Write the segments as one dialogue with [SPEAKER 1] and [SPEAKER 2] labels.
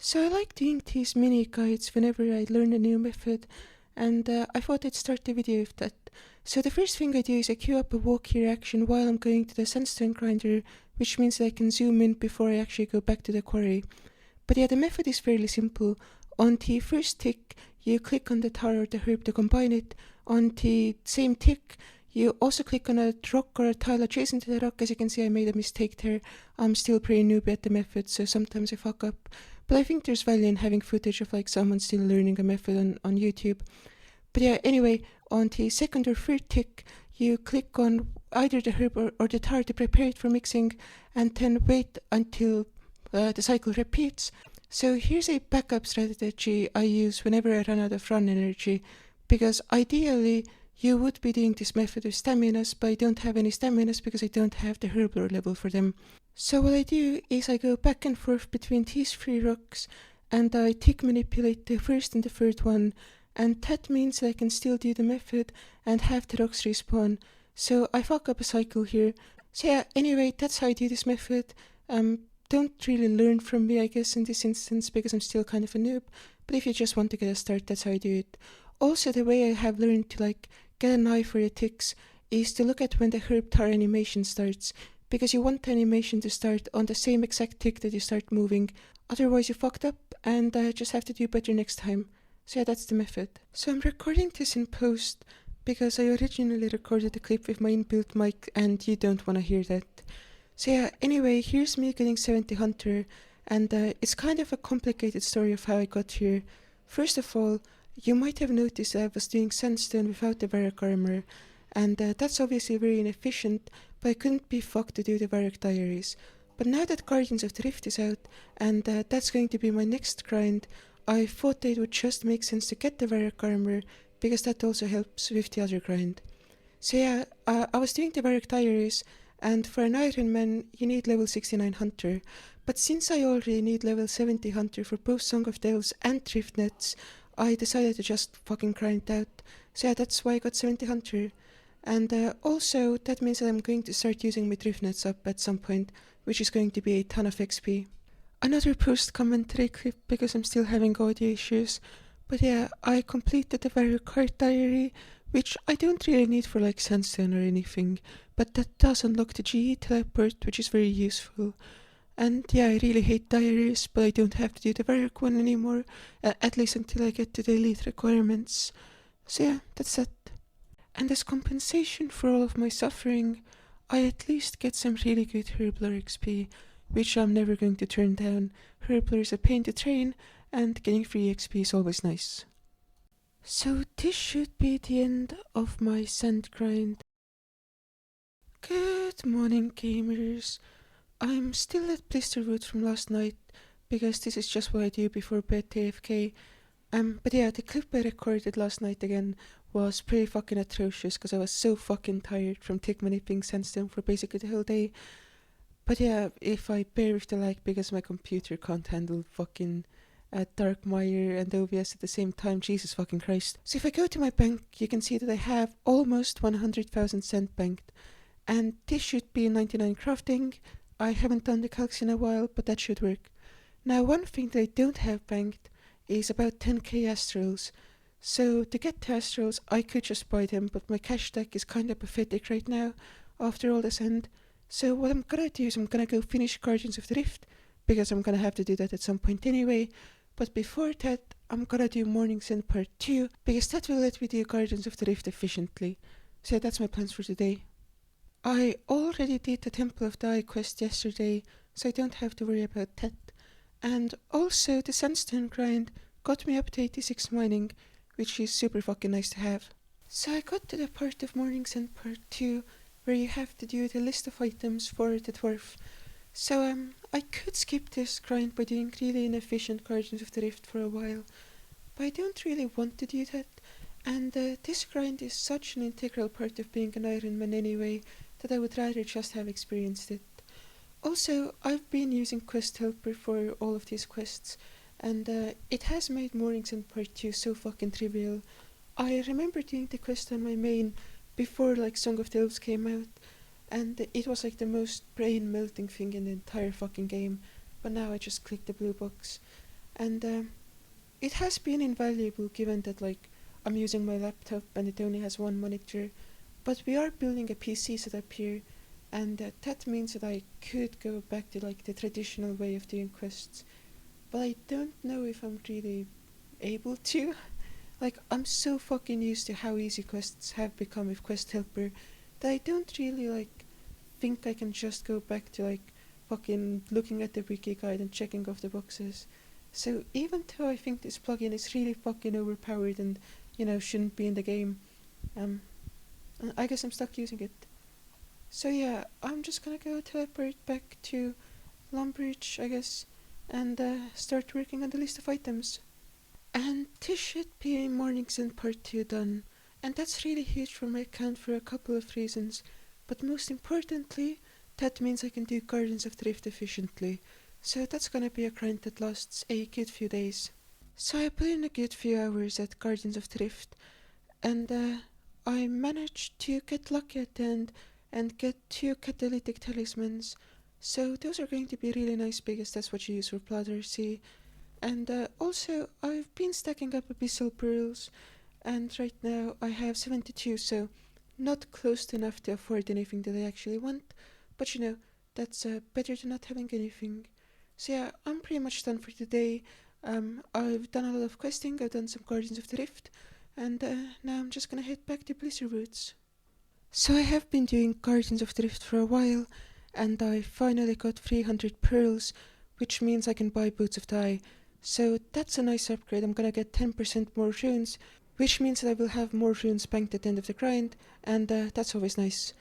[SPEAKER 1] So I like doing these mini guides whenever I learn a new method, and I thought I'd start the video with that. So the first thing I do is I queue up a walk here action while I'm going to the sandstone grinder, which means that I can zoom in before I actually go back to the quarry. But yeah, the method is fairly simple. On the first tick, you click on the tar or the herb to combine it. On the same tick, you also click on a rock or a tile adjacent to the rock. As you can see, I made a mistake there. I'm still pretty newbie at the method, so sometimes I fuck up. But I think there's value in having footage of like someone still learning a method on YouTube. But yeah, anyway, on the second or third tick, you click on either the herb or the tar to prepare it for mixing, and then wait until the cycle repeats. So here's a backup strategy I use whenever I run out of run energy, because ideally you would be doing this method with staminas, but I don't have any staminas because I don't have the herb lore level for them. So what I do is I go back and forth between these three rocks, and I tick manipulate the first and the third one, and that means I can still do the method and have the rocks respawn. So I fuck up a cycle here. So yeah, anyway, that's how I do this method. Don't really learn from me, I guess, in this instance, because I'm still kind of a noob. But if you just want to get a start, that's how I do it. Also, the way I have learned to get an eye for the ticks is to look at when the herb tar animation starts, because you want the animation to start on the same exact tick that you start moving. Otherwise, you fucked up, and just have to do better next time. So yeah, that's the method. So I'm recording this in post because I originally recorded the clip with my inbuilt mic, and you don't want to hear that. So yeah, anyway, here's me getting 70 Hunter, and it's kind of a complicated story of how I got here. First of all, you might have noticed that I was doing sandstone without the Varrock armor, and that's obviously very inefficient, but I couldn't be fucked to do the Varrock diaries. But now that Guardians of the Rift is out, and that's going to be my next grind, I thought that it would just make sense to get the Varrock armor, because that also helps with the other grind. So yeah, I was doing the Varrock diaries, and for an ironman you need level 69 Hunter, but since I already need level 70 Hunter for both Song of Delves and Drift Nets, I decided to just fucking grind out. So yeah, that's why I got 70 Hunter. And also, that means that I'm going to start using my Drift Nets up at some point, which is going to be a ton of XP. Another post-commentary clip because I'm still having audio issues. But yeah, I completed the Varrock Heart Diary, which I don't really need for like sandstone or anything, but that does unlock the GE teleport, which is very useful. And yeah, I really hate diaries, but I don't have to do the Varrock one anymore, at least until I get to the elite requirements. So yeah, that's it. And as compensation for all of my suffering, I at least get some really good Herbler XP, which I'm never going to turn down. Herbler is a pain to train, and getting free XP is always nice. So this should be the end of my sand grind. Good morning, gamers. I'm still at Blisterwood from last night, because this is just what I do before bed AFK. But yeah, the clip I recorded last night again was pretty fucking atrocious, because I was so fucking tired from tick manipulating sandstone for basically the whole day. But yeah, if I bear with the lag because my computer can't handle fucking Dark Mire and OBS at the same time, Jesus fucking Christ. So if I go to my bank, you can see that I have almost 100,000 cent banked, and this should be 99 crafting. I haven't done the calcs in a while, but that should work. Now, one thing that I don't have banked is about 10k astrals. So to get the astrals, I could just buy them, but my cash stack is kinda pathetic right now after all this end. So what I'm gonna do is I'm gonna go finish Guardians of the Rift, because I'm gonna have to do that at some point anyway. But before that, I'm gonna do Morning's End Part 2, because that will let me do Guardians of the Rift efficiently. So that's my plans for today. I already did the Temple of the Eye quest yesterday, so I don't have to worry about that. And also, the Sandstone grind got me up to 86 mining, which is super fucking nice to have. So I got to the part of Morning's End Part 2, where you have to do the list of items for the dwarf. So I could skip this grind by doing really inefficient Guardians of the Rift for a while, but I don't really want to do that, and this grind is such an integral part of being an Ironman anyway, that I would rather just have experienced it. Also, I've been using Quest Helper for all of these quests, and it has made Mornings End Part 2 so fucking trivial. I remember doing the quest on my main before like Song of the Elves came out, and it was like the most brain melting thing in the entire fucking game, but now I just click the blue box. And it has been invaluable given that like I'm using my laptop and it only has one monitor, but we are building a PC setup here, and that means that I could go back to like the traditional way of doing quests, but I don't know if I'm really able to. Like, I'm so fucking used to how easy quests have become with Quest Helper that I don't really like think I can just go back to like fucking looking at the wiki guide and checking off the boxes. So even though I think this plugin is really fucking overpowered and, shouldn't be in the game, um, I guess I'm stuck using it. So yeah, I'm just gonna go teleport back to Lumbridge, I guess, and start working on the list of items. And this should be Mornings in Part 2 done. And that's really huge for my account for a couple of reasons. But most importantly, that means I can do Gardens of Drift efficiently. So that's gonna be a grind that lasts a good few days. So I put in a good few hours at Gardens of Drift, and I managed to get lucky at the end and get 2 catalytic talismans. So those are going to be really nice because that's what you use for Platter C. And also, I've been stacking up abyssal pearls, and right now I have 72, so not close enough to afford anything that I actually want, but that's better than not having anything. So yeah, I'm pretty much done for today. I've done a lot of questing, I've done some Guardians of the Rift, and now I'm just gonna head back to Blizzard Woods. So I have been doing Guardians of the Rift for a while, and I finally got 300 pearls, which means I can buy Boots of Dye. So that's a nice upgrade. I'm gonna get 10% more runes, which means that I will have more runes banked at the end of the grind, and that's always nice.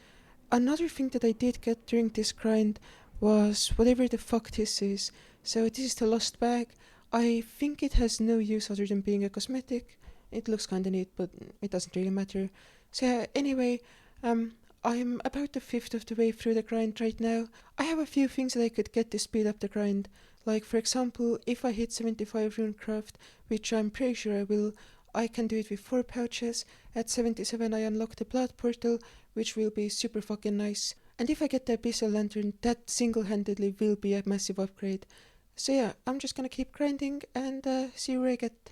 [SPEAKER 1] Another thing that I did get during this grind was whatever the fuck this is. So this is the Lost Bag. I think it has no use other than being a cosmetic. It looks kinda neat, but it doesn't really matter. So yeah, anyway, um, I'm about a fifth of the way through the grind right now. I have a few things that I could get to speed up the grind. Like for example, if I hit 75 runecraft, which I'm pretty sure I will, I can do it with 4 pouches. At 77 I unlock the blood portal, which will be super fucking nice. And if I get the Abyssal Lantern, that single-handedly will be a massive upgrade. So yeah, I'm just gonna keep grinding and see where I get.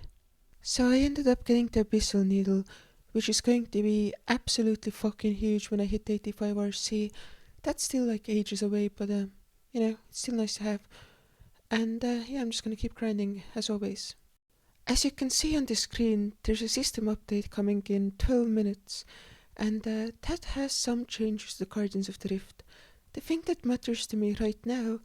[SPEAKER 1] So I ended up getting the Abyssal Needle, which is going to be absolutely fucking huge when I hit 85 RC. That's still like ages away, but it's still nice to have. And yeah, I'm just gonna keep grinding as always. As you can see on the screen, there's a system update coming in 12 minutes, and that has some changes to Guardians of the Rift. The thing that matters to me right now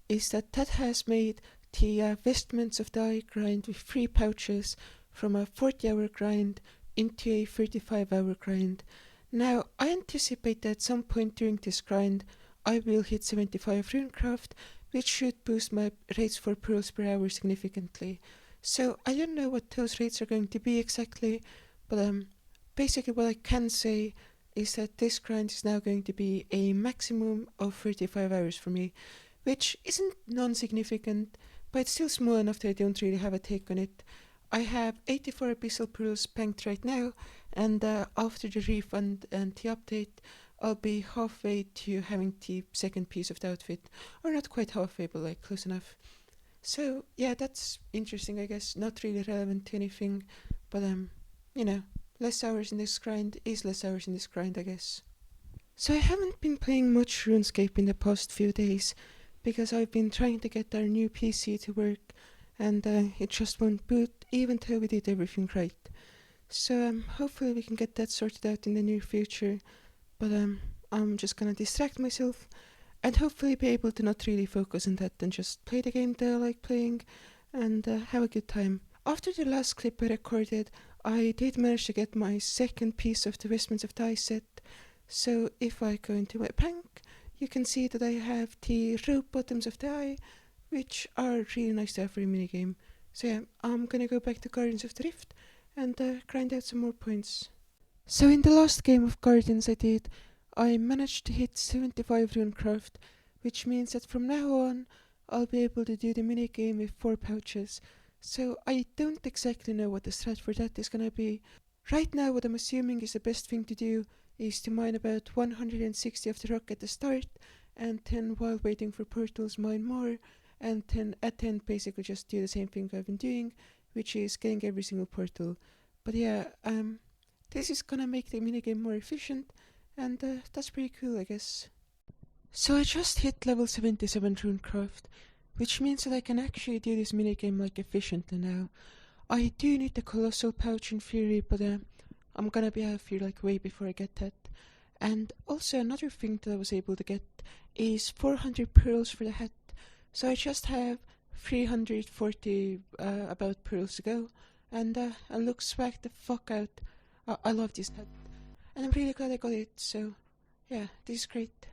[SPEAKER 1] is that has made the Vestments of Dye grind with 3 pouches from a 40-hour grind into a 35-hour grind. Now, I anticipate that at some point during this grind, I will hit 75 runecraft, which should boost my rates for pearls per hour significantly. So I don't know what those rates are going to be exactly, but basically what I can say is that this grind is now going to be a maximum of 35 hours for me, which isn't non-significant, but it's still small enough that I don't really have a take on it. I have 84 abyssal pearls banked right now, and after the refund and the update, I'll be halfway to having the second piece of the outfit. Or not quite halfway, but like close enough. So yeah, that's interesting, I guess. Not really relevant to anything, but you know, less hours in this grind is less hours in this grind, I guess. So I haven't been playing much RuneScape in the past few days because I've been trying to get our new PC to work, and it just won't boot even though we did everything right. So hopefully we can get that sorted out in the near future. But I'm just gonna distract myself and hopefully be able to not really focus on that and just play the game that I like playing and have a good time. After the last clip I recorded, I did manage to get my second piece of the Vestments of Dye set. So if I go into my bank, you can see that I have the rope bottoms of Dye, which are really nice to have for a minigame. So yeah, I'm gonna go back to Guardians of the Rift and grind out some more points. So in the last game of Guardians I did, I managed to hit 75 runecraft, which means that from now on I'll be able to do the minigame with 4 pouches. So I don't exactly know what the strat for that is gonna be. Right now what I'm assuming is the best thing to do is to mine about 160 of the rock at the start, and then while waiting for portals mine more, and then at the end basically just do the same thing I've been doing, which is getting every single portal. But yeah, this is gonna make the minigame more efficient, and that's pretty cool, I guess. So I just hit level 77 Runecraft, which means that I can actually do this minigame like efficiently now. I do need the Colossal Pouch in theory, but I'm gonna be out of here like way before I get that. And also another thing that I was able to get is 400 pearls for the hat. So I just have 340 about pearls to go, and I look swag the fuck out. I love this hat, and I'm really glad I got it. So yeah, this is great.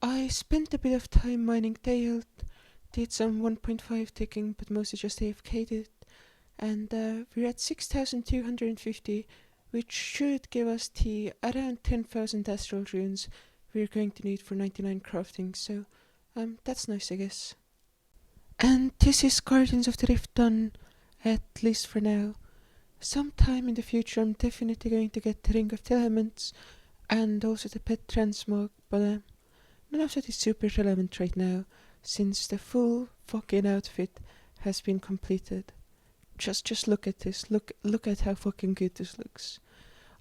[SPEAKER 1] I spent a bit of time mining Dale, did some 1.5 ticking, but mostly just AFK'd it, and we're at 6,250, which should give us the around 10,000 astral runes we're going to need for 99 crafting, so that's nice, I guess. And this is Guardians of the Rift done, at least for now. Sometime in the future I'm definitely going to get the Ring of the Elements and also the Pet Transmog, but none of that is super relevant right now, since the full fucking outfit has been completed. Just look at this, look at how fucking good this looks.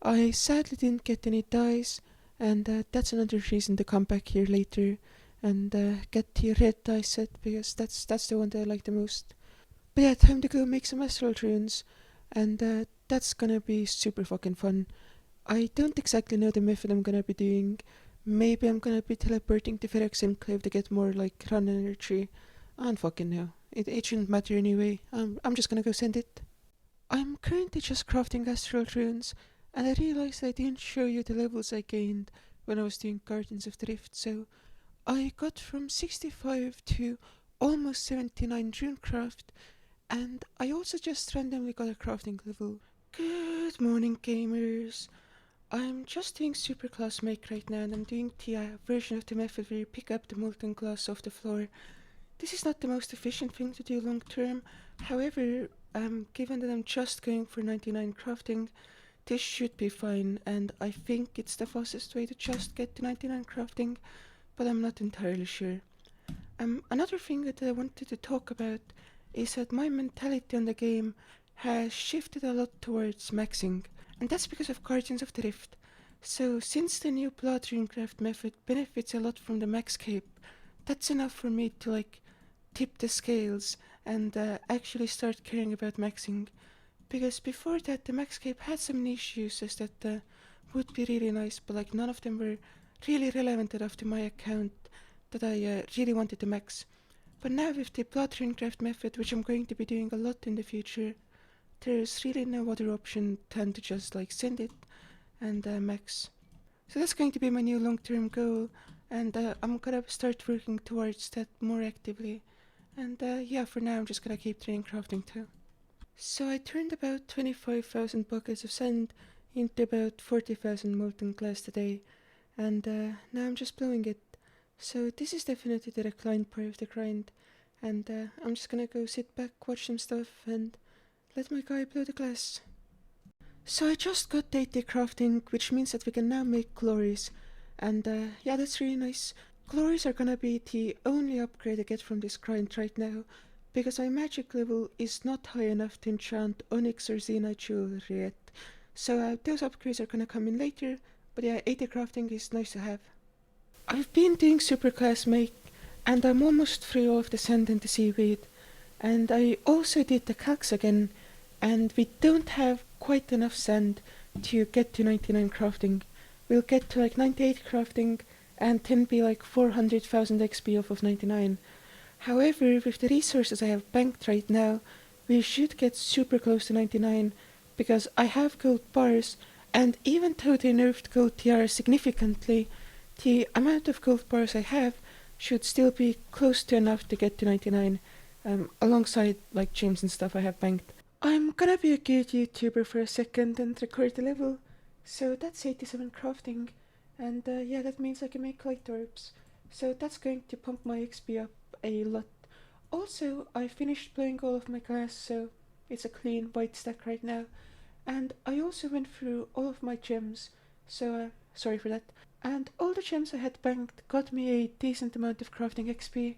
[SPEAKER 1] I sadly didn't get any dice, and that's another reason to come back here later and get the red dice set, because that's the one that I like the most. But yeah, time to go make some astral runes, and that's gonna be super fucking fun. I don't exactly know the method I'm gonna be doing. Maybe I'm gonna be teleporting to Ferox Enclave to get more like run energy. I don't fucking know. It shouldn't matter anyway. I'm just gonna go send it. I'm currently just crafting astral runes, and I realized I didn't show you the levels I gained when I was doing Guardians of the Rift, so I got from 65 to almost 79 runecraft, and I also just randomly got a crafting level. Good morning, gamers. I'm just doing superclass make right now, and I'm doing the version of the method where you pick up the molten glass off the floor. This is not the most efficient thing to do long term, however, given that I'm just going for 99 crafting, this should be fine, and I think it's the fastest way to just get to 99 crafting, but I'm not entirely sure. Another thing that I wanted to talk about is that my mentality on the game has shifted a lot towards maxing, and that's because of Guardians of the Rift. So since the new Blood Runecraft method benefits a lot from the max cape, that's enough for me to like tip the scales and actually start caring about maxing. Because before that, the max cape had some niche uses that would be really nice, but like none of them were really relevant enough to my account that I really wanted to max. But now with the Blood Runecraft method, which I'm going to be doing a lot in the future, there's really no other option than to just like send it and max. So that's going to be my new long-term goal, and I'm gonna start working towards that more actively. And yeah, for now I'm just gonna keep training crafting too. So I turned about 25,000 buckets of sand into about 40,000 molten glass today, and now I'm just blowing it. So this is definitely the reclined part of the grind, and I'm just gonna go sit back, watch some stuff, and let my guy blow the glass. So I just got 80 crafting, which means that we can now make glories, and yeah, that's really nice. Glories are gonna be the only upgrade I get from this grind right now, because my magic level is not high enough to enchant onyx or zenyte jewelry yet. So those upgrades are gonna come in later, but yeah, 80 crafting is nice to have. I've been doing superclass make, and I'm almost through all of the sand and the seaweed, and I also did the calcs again, and we don't have quite enough sand to get to 99 crafting. We'll get to like 98 crafting and then be like 400,000 XP off of 99. However, with the resources I have banked right now, we should get super close to 99, because I have gold bars, and even though they nerfed gold tiara significantly, the amount of gold bars I have should still be close to enough to get to 99, alongside like gems and stuff I have banked. I'm gonna be a good YouTuber for a second and record the level, so that's 87 crafting, and yeah, that means I can make light orbs, so that's going to pump my XP up a lot. Also, I finished blowing all of my glass, so it's a clean white stack right now, and I also went through all of my gems, so sorry for that, and all the gems I had banked got me a decent amount of crafting XP.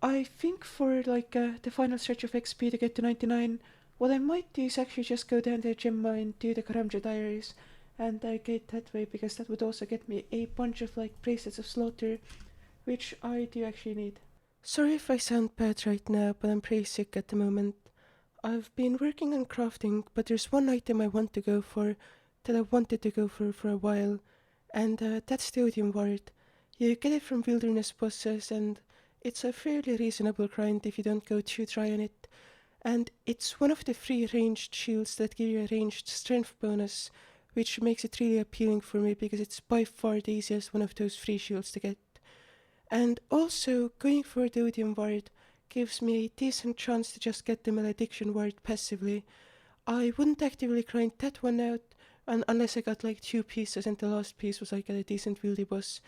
[SPEAKER 1] I think for the final stretch of XP to get to 99, what I might do is actually just go down to the gym and do the Karamja diaries and get that way, because that would also get me a bunch of bracelets of slaughter, which I do actually need. Sorry if I sound bad right now, but I'm pretty sick at the moment. I've been working on crafting, but there's one item I want to go for that I wanted to go for a while, and that's the Odium Ward. You get it from wilderness bosses, and it's a fairly reasonable grind if you don't go too dry on it. And it's one of the free ranged shields that give you a ranged strength bonus, which makes it really appealing for me because it's by far the easiest one of those free shields to get. And also, going for the Odium Ward gives me a decent chance to just get the Malediction Ward passively. I wouldn't actively grind that one out unless I got 2 pieces and the last piece was a decent wieldy boss.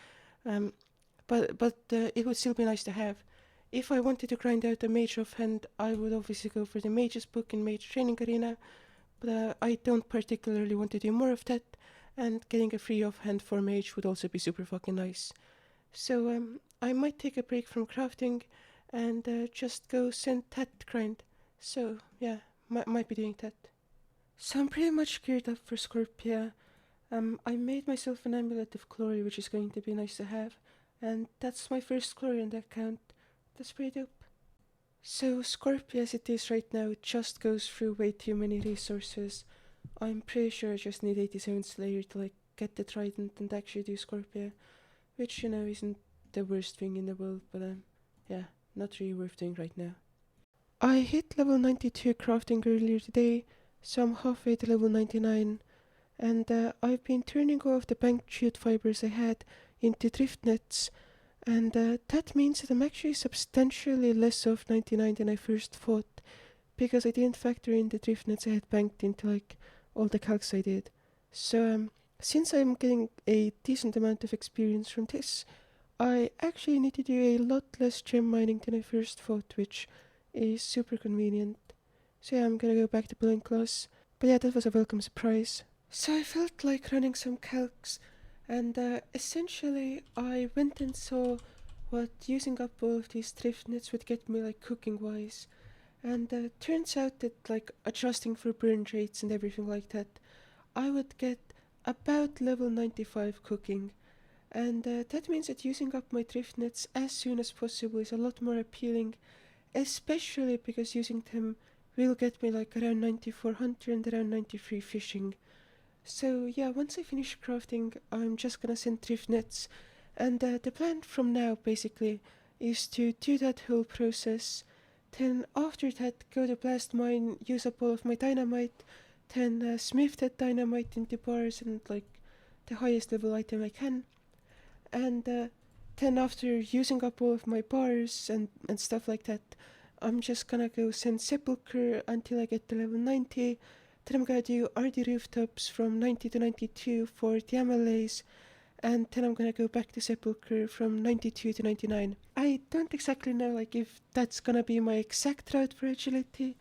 [SPEAKER 1] But it would still be nice to have. If I wanted to grind out a mage offhand, I would obviously go for the mage's book in Mage Training Arena, but I don't particularly want to do more of that, and getting a free offhand for mage would also be super fucking nice. So I might take a break from crafting and just go send that grind. So yeah, might be doing that. So I'm pretty much geared up for Scorpia. I made myself an amulet of glory, which is going to be nice to have, and that's my first glory on that account. That's pretty dope. So Scorpia as it is right now just goes through way too many resources. I'm pretty sure I just need 87 Slayer to get the trident and actually do Scorpia, which isn't the worst thing in the world, but yeah, not really worth doing right now. I hit level 92 crafting earlier today, so I'm halfway to level 99, and I've been turning all of the banked jute fibers I had into drift nets, and that means that I'm actually substantially less off 99 than I first thought, because I didn't factor in the drift nets I had banked into all the calcs I did. So since I'm getting a decent amount of experience from this, I actually need to do a lot less gem mining than I first thought, which is super convenient. So yeah, I'm gonna go back to Blind Class. But yeah, that was a welcome surprise. So I felt like running some calcs, and essentially I went and saw what using up all of these thrift nets would get me cooking wise. And turns out that adjusting for burn rates and everything like that, I would get about level 95 cooking. And that means that using up my drift nets as soon as possible is a lot more appealing, especially because using them will get me around 9400 and around 93 fishing. So yeah, once I finish crafting, I'm just gonna send drift nets, and the plan from now basically is to do that whole process, then after that go to blast mine, use up all of my dynamite, then smith that dynamite into bars and the highest level item I can, and then after using up all of my bars and stuff like that, I'm just gonna go send Sepulchre until I get to level 90. Then I'm gonna do RD Rooftops from 90 to 92 for the MLAs, and then I'm gonna go back to Sepulchre from 92 to 99. I don't exactly know if that's gonna be my exact route for agility,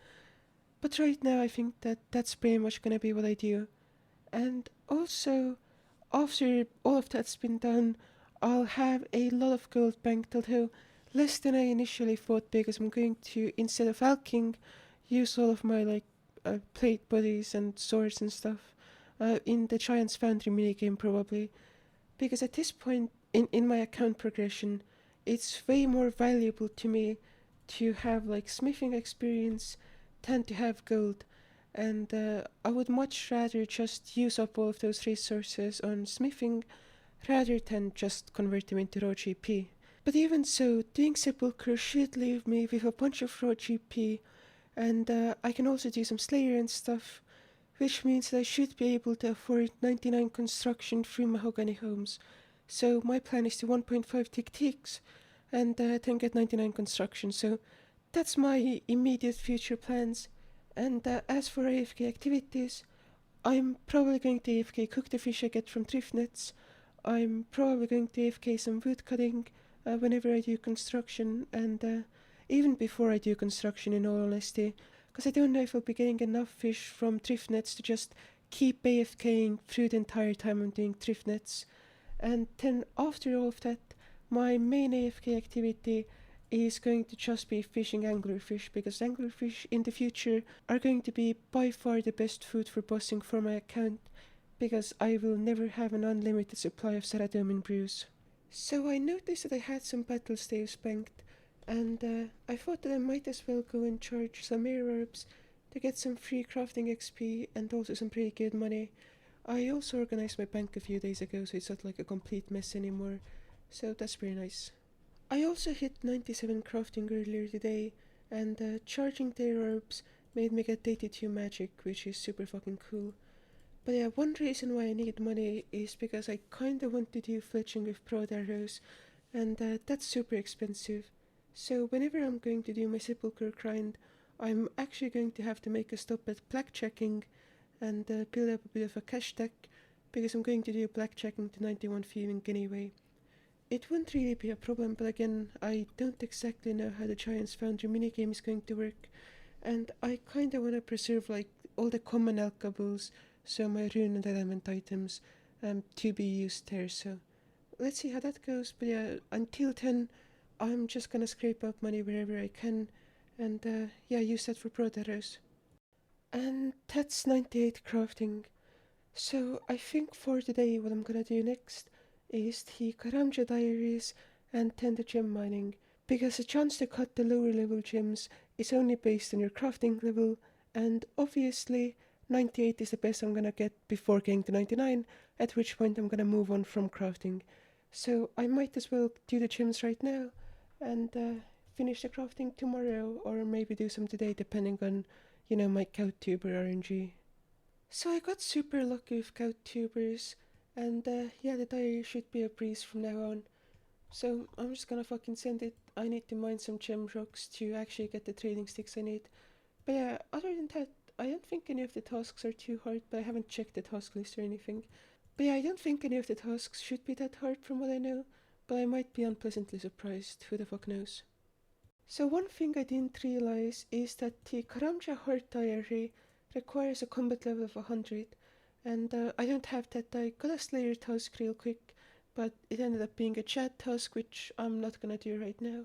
[SPEAKER 1] but right now I think that that's pretty much gonna be what I do. And also, after all of that's been done, I'll have a lot of gold banked, although less than I initially thought, because I'm going to, instead of alching, use all of my plate bodies and swords and stuff in the Giant's Foundry minigame probably, because at this point in my account progression, it's way more valuable to me to have smithing experience than to have gold, and I would much rather just use up all of those resources on smithing rather than just convert them into raw GP. But even so, doing Sepulchre should leave me with a bunch of raw GP, and I can also do some Slayer and stuff, which means that I should be able to afford 99 construction through Mahogany Homes. So my plan is to 1.5 tick ticks, and then get 99 construction. So that's my immediate future plans. And as for AFK activities, I'm probably going to AFK cook the fish I get from drift nets. I'm probably going to AFK some wood cutting whenever I do construction, and even before I do construction in all honesty, because I don't know if I'll be getting enough fish from drift nets to just keep AFKing through the entire time I'm doing drift nets. And then after all of that, my main AFK activity is going to just be fishing anglerfish, because anglerfish in the future are going to be by far the best food for bossing for my account, because I will never have an unlimited supply of ceradomin brews. So I noticed that I had some battle staves banked, and I thought that I might as well go and charge some air orbs to get some free crafting XP and also some pretty good money. I also organized my bank a few days ago, so it's not like a complete mess anymore, so that's pretty nice. I also hit 97 crafting earlier today, and charging the air orbs made me get 82 magic, which is super fucking cool. But yeah, one reason why I need money is because I kinda want to do fletching with prod arrows, and that's super expensive. So whenever I'm going to do my sepulchre grind, I'm actually going to have to make a stop at blackjacking and build up a bit of a cash stack, because I'm going to do blackjacking to 91 thieving anyway. It wouldn't really be a problem, but again, I don't exactly know how the Giants Foundry minigame is going to work, and I kinda wanna preserve like all the common alchables, so my rune and element items, to be used there, so let's see how that goes. But yeah, until then, I'm just gonna scrape up money wherever I can, and yeah, use that for prod arrows. And that's 98 crafting. So I think for today what I'm gonna do next is the Karamja Diaries and Tender Gem Mining, because the chance to cut the lower level gems is only based on your crafting level, and obviously 98 is the best I'm gonna get before getting to 99, at which point I'm gonna move on from crafting. So I might as well do the gems right now and finish the crafting tomorrow, or maybe do some today depending on, my CowTuber RNG. So I got super lucky with CowTubers, and yeah, the diary should be a breeze from now on. So I'm just gonna fucking send it. I need to mine some gem rocks to actually get the trading sticks I need. But yeah, other than that, I don't think any of the tasks are too hard, but I haven't checked the task list or anything. But yeah, I don't think any of the tasks should be that hard from what I know, but I might be unpleasantly surprised, who the fuck knows. So one thing I didn't realize is that the Karamja Heart Diary requires a combat level of 100, and I don't have that. I got a Slayer task real quick, but it ended up being a chat task, which I'm not gonna do right now.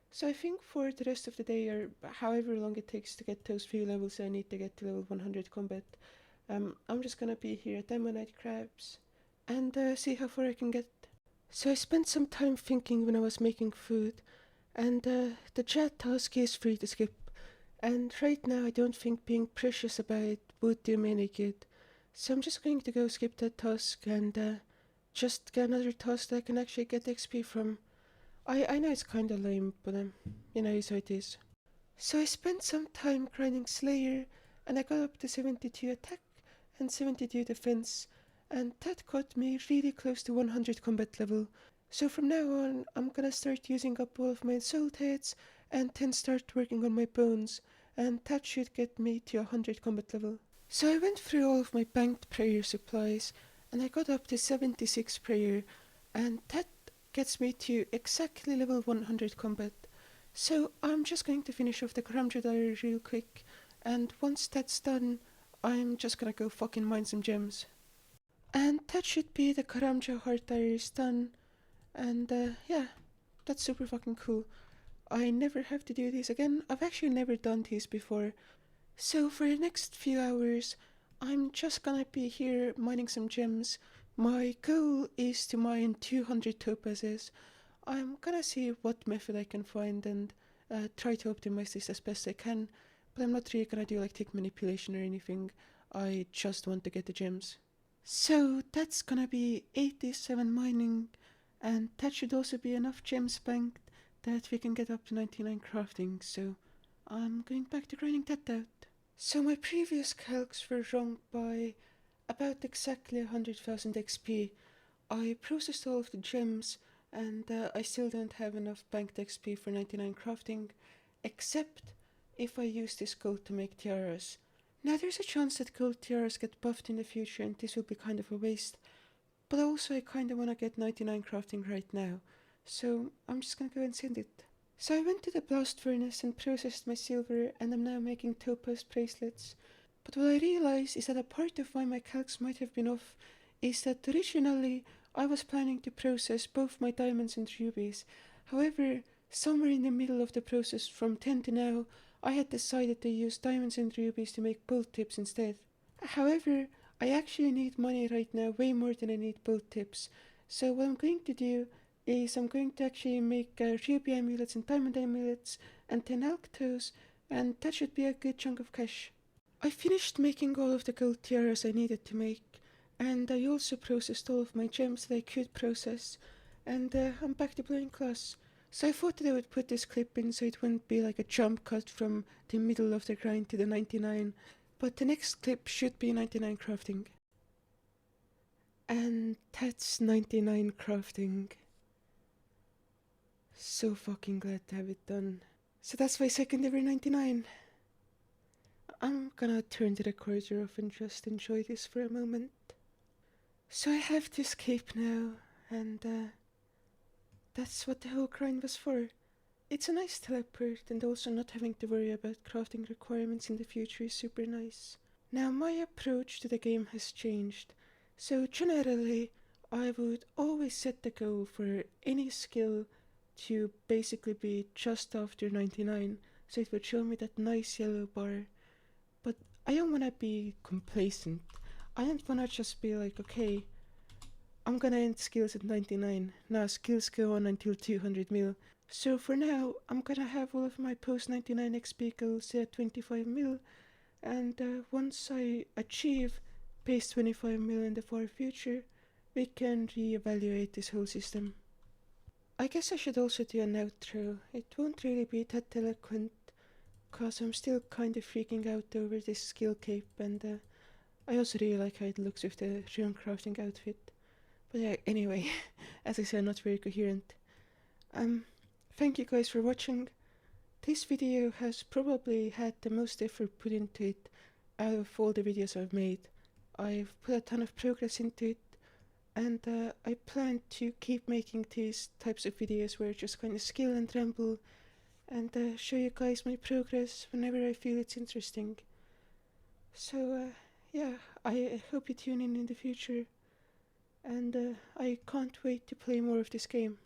[SPEAKER 1] So I think for the rest of the day, or however long it takes to get those few levels I need to get to level 100 combat, I'm just gonna be here at Ammonite Crabs and see how far I can get. So I spent some time thinking when I was making food, and the chat task is free to skip. And right now I don't think being precious about it would do me any good. So I'm just going to go skip that task and just get another task that I can actually get XP from. I know it's kinda lame, but it's how it is. So I spent some time grinding Slayer, and I got up to 72 attack and 72 defense, and that got me really close to 100 combat level. So from now on, I'm gonna start using up all of my soul heads and then start working on my bones, and that should get me to 100 combat level. So I went through all of my banked prayer supplies, and I got up to 76 prayer, and that gets me to exactly level 100 combat. So I'm just going to finish off the Karamja Diary real quick, and once that's done, I'm just gonna go fucking mine some gems. And that should be the Karamja Heart Diaries done, and yeah, that's super fucking cool. I never have to do these again. I've actually never done these before. So for the next few hours, I'm just gonna be here mining some gems. My goal is to mine 200 topazes. I'm gonna see what method I can find and try to optimize this as best I can, but I'm not really gonna do like tick manipulation or anything. I just want to get the gems. So that's gonna be 87 mining, and that should also be enough gems banked that we can get up to 99 crafting, so I'm going back to grinding that out. So my previous calcs were wrong by about exactly 100,000 XP. I processed all of the gems, and I still don't have enough banked XP for 99 crafting, except if I use this gold to make tiaras. Now there's a chance that gold tiaras get buffed in the future, and this will be kind of a waste, but also I kinda wanna get 99 crafting right now, so I'm just gonna go and send it. So I went to the blast furnace and processed my silver, and I'm now making topaz bracelets. But what I realized is that a part of why my calcs might have been off is that originally I was planning to process both my diamonds and rubies. However, Somewhere in the middle of the process from 10 to now, I had decided to use diamonds and rubies to make build tips instead. However, I actually need money right now way more than I need build tips. So what I'm going to do is I'm going to actually make ruby amulets and diamond amulets and 10 alctos, and that should be a good chunk of cash. I finished making all of the gold tiaras I needed to make, and I also processed all of my gems that I could process, and I'm back to playing class. So I thought that I would put this clip in so it wouldn't be like a jump cut from the middle of the grind to the 99, but the next clip should be 99 crafting. And that's 99 crafting. So fucking glad to have it done. So that's my second ever 99. I'm gonna turn the recorder off and just enjoy this for a moment. So I have to escape now, and that's what the whole grind was for. It's a nice teleport, and also not having to worry about crafting requirements in the future is super nice. Now my approach to the game has changed. So generally, I would always set the goal for any skill to basically be just after 99, so it would show me that nice yellow bar. But I don't want to be complacent. I don't want to just be like, okay, I'm gonna end skills at 99. Now skills go on until 200 mil. So for now, I'm gonna have all of my post 99 XP goals at 25 mil, and once I achieve base 25 mil in the far future, we can re-evaluate this whole system. I guess I should also do an outro. It won't really be that eloquent, cause I'm still kind of freaking out over this skill cape, and I also really like how it looks with the rune crafting outfit. But yeah, anyway, as I said, not very coherent. Thank you guys for watching. This video has probably had the most effort put into it out of all the videos I've made. I've put a ton of progress into it, and I plan to keep making these types of videos where I just kind of skill and ramble and show you guys my progress whenever I feel it's interesting. So yeah, I hope you tune in the future, and I can't wait to play more of this game.